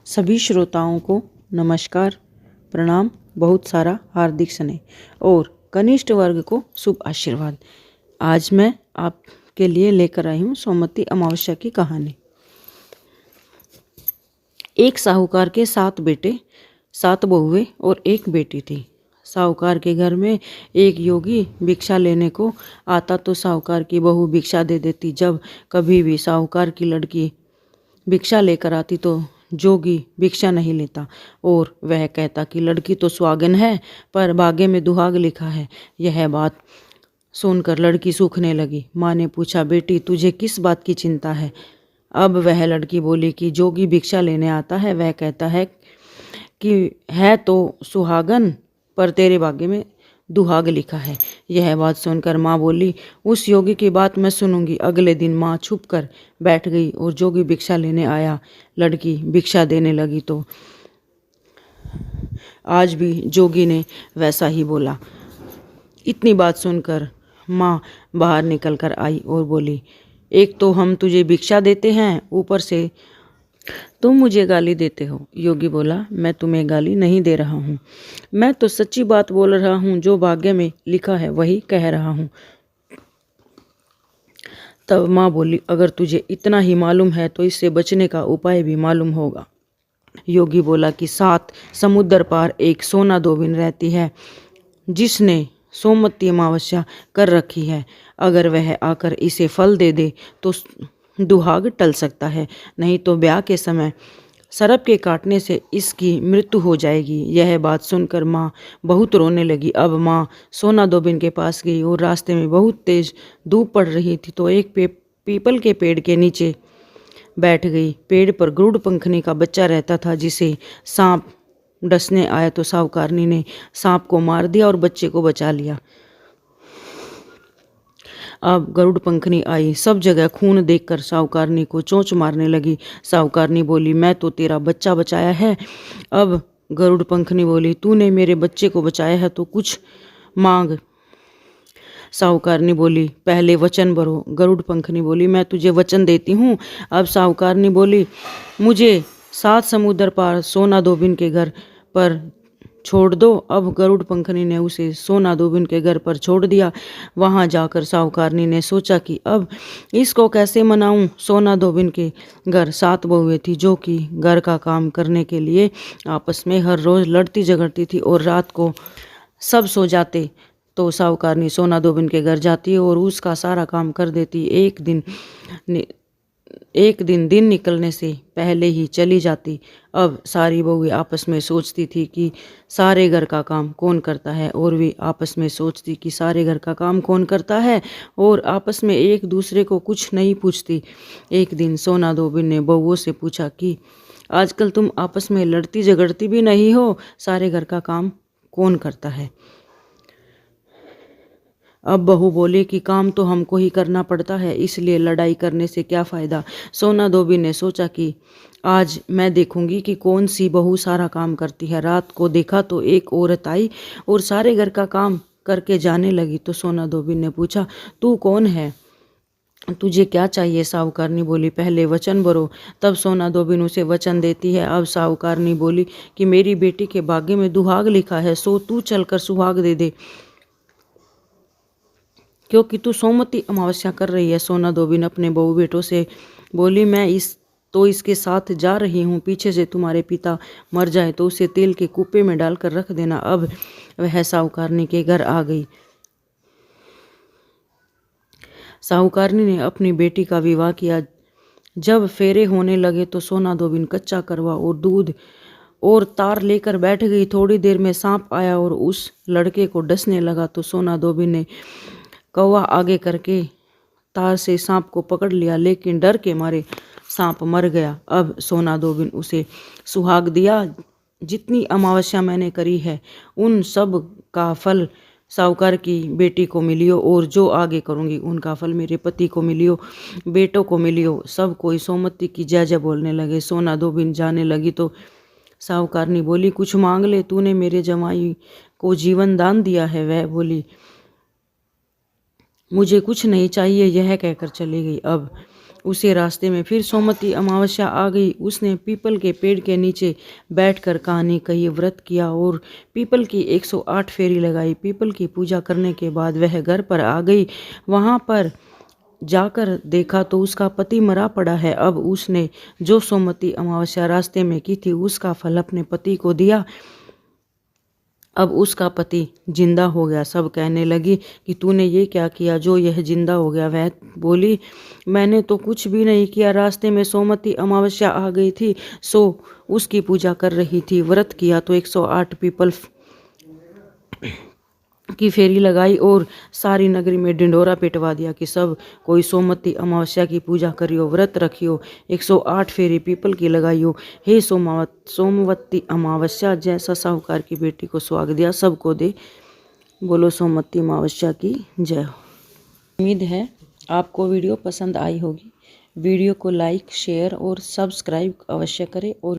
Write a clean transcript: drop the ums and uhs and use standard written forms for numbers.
सभी श्रोताओं को नमस्कार, प्रणाम, बहुत सारा हार्दिक स्नेह और कनिष्ठ वर्ग को शुभ आशीर्वाद। आज मैं आपके लिए लेकर आई हूँ सोमवती अमावस्या की कहानी। एक साहूकार के 7 बेटे, 7 बहुएं और एक बेटी थी। साहूकार के घर में एक योगी भिक्षा लेने को आता तो साहूकार की बहू भिक्षा दे देती। जब कभी भी साहूकार की लड़की भिक्षा लेकर आती तो जोगी भिक्षा नहीं लेता और वह कहता कि लड़की तो सुहागन है पर भाग्य में दुहाग लिखा है। यह बात सुनकर लड़की सूखने लगी। माँ ने पूछा, बेटी तुझे किस बात की चिंता है? अब वह लड़की बोली कि जोगी भिक्षा लेने आता है, वह कहता है कि है तो सुहागन पर तेरे भाग्य में दुहाग लिखा है। यह बात सुनकर माँ बोली, उस योगी की बात मैं सुनूंगी। अगले दिन माँ छुप कर बैठ गई और जोगी भिक्षा लेने आया। लड़की भिक्षा देने लगी तो आज भी जोगी ने वैसा ही बोला। इतनी बात सुनकर माँ बाहर निकल कर आई और बोली, एक तो हम तुझे भिक्षा देते हैं, ऊपर से तुम मुझे गाली देते हो। योगी बोला, मैं तुम्हें गाली नहीं दे रहा हूँ, मैं तो सच्ची बात बोल रहा हूँ, जो भाग्य में लिखा है वही कह रहा हूँ। तब माँ बोली, अगर तुझे इतना ही मालूम है तो इससे बचने का उपाय भी मालूम होगा। योगी बोला कि 7 समुद्र पार एक सोना धोबिन रहती है, जिसने सोमवती अमावस्या कर रखी है। अगर वह आकर इसे फल दे दे तो दुहाग टल सकता है, नहीं तो ब्याह के समय सर्प के काटने से इसकी मृत्यु हो जाएगी। यह बात सुनकर माँ बहुत रोने लगी। अब माँ सोना धोबिन के पास गई और रास्ते में बहुत तेज धूप पड़ रही थी तो एक पीपल के पेड़ के नीचे बैठ गई। पेड़ पर गरुड़ पंखनी का बच्चा रहता था, जिसे सांप डसने आया तो साहूकारनी ने सांप को मार दिया और बच्चे को बचा लिया। अब गरुड़ पंखनी आई, सब जगह खून देखकर साहूकारनी को चोंच मारने लगी। साहूकारनी बोली, मैं तो तेरा बच्चा बचाया है। अब गरुड़ पंखनी बोली, तूने मेरे बच्चे को बचाया है तो कुछ मांग। साहूकारनी बोली, पहले वचन भरो। गरुड़ पंखनी बोली, मैं तुझे वचन देती हूँ। अब साहूकारनी बोली, मुझे 7 समुद्र पार सोना धोबिन के घर पर छोड़ दो। अब गरुड़ पंखनी ने उसे सोना धोबिन के घर पर छोड़ दिया। वहां जाकर साहूकारनी ने सोचा कि अब इसको कैसे मनाऊं। सोना धोबिन के घर 7 बहुएं थी, जो कि घर का काम करने के लिए आपस में हर रोज लड़ती झगड़ती थी और रात को सब सो जाते तो साहूकारनी सोना धोबिन के घर जाती और उसका सारा काम कर देती। एक दिन निकलने से पहले ही चली जाती। अब सारी बहुएं आपस में सोचती थी कि सारे घर का काम कौन करता है, और वे आपस में सोचती कि सारे घर का काम कौन करता है, और आपस में एक दूसरे को कुछ नहीं पूछती। एक दिन सोना धोबिन ने बहुओं से पूछा कि आजकल तुम आपस में लड़ती झगड़ती भी नहीं हो, सारे घर का काम कौन करता है? अब बहू बोली कि काम तो हमको ही करना पड़ता है, इसलिए लड़ाई करने से क्या फ़ायदा। सोना धोबिन ने सोचा कि आज मैं देखूंगी कि कौन सी बहू सारा काम करती है। रात को देखा तो एक औरत आई और सारे घर का काम करके जाने लगी। तो सोना धोबिन ने पूछा, तू कौन है, तुझे क्या चाहिए? साहूकारनी बोली, पहले वचन भरो। तब सोना धोबिन उसे वचन देती है। अब साहूकारनी बोली कि मेरी बेटी के भाग्य में दुहाग लिखा है, सो तू चलकर सुहाग दे दे, क्योंकि तू सोमवती अमावस्या कर रही है। सोना धोबिन अपने बहू बेटों से बोली, मैं इसके साथ जा रही हूँ, पीछे से तुम्हारे पिता मर जाए तो उसे तेल के कुप्पे में डालकर रख देना। अब वह साहूकारनी के घर आ गई। साहूकारनी ने अपनी बेटी का विवाह किया। जब फेरे होने लगे तो सोना धोबिन कच्चा करवा और दूध और तार लेकर बैठ गई। थोड़ी देर में सांप आया और उस लड़के को डसने लगा तो सोना धोबिन ने कौवा आगे करके तार से सांप को पकड़ लिया, लेकिन डर के मारे सांप मर गया। अब सोना धोबिन उसे सुहाग दिया, जितनी अमावस्या मैंने करी है उन सब का फल साहूकार की बेटी को मिलियो, और जो आगे करूंगी उनका फल मेरे पति को मिलियो, बेटों को मिलियो। सब कोई सोमवती की जय जय बोलने लगे। सोना धोबिन जाने लगी तो साहूकारनी बोली, कुछ मांग ले, तूने मेरे जमाई को जीवन दान दिया है। वह बोली, मुझे कुछ नहीं चाहिए, यह कहकर चली गई। अब उसे रास्ते में फिर सोमवती अमावस्या आ गई। उसने पीपल के पेड़ के नीचे बैठकर कहानी कही, व्रत किया और पीपल की 108 फेरी लगाई। पीपल की पूजा करने के बाद वह घर पर आ गई। वहां पर जाकर देखा तो उसका पति मरा पड़ा है। अब उसने जो सोमवती अमावस्या रास्ते में की थी उसका फल अपने पति को दिया। अब उसका पति जिंदा हो गया। सब कहने लगी कि तूने ये क्या किया जो यह जिंदा हो गया। वह बोली, मैंने तो कुछ भी नहीं किया, रास्ते में सोमवती अमावस्या आ गई थी सो उसकी पूजा कर रही थी, व्रत किया तो 108 पीपल की फेरी लगाई और सारी नगरी में ढिंढोरा पिटवा दिया कि सब कोई सोमवती अमावस्या की पूजा करियो, व्रत रखियो, 108 फेरी पीपल की लगाइयो। हे सोमवती अमावस्या, जैसा साहूकार की बेटी को सुहाग दिया सबको दे। बोलो सोमवती अमावस्या की जय हो। उम्मीद है आपको वीडियो पसंद आई होगी। वीडियो को लाइक, शेयर और सब्सक्राइब अवश्य करें और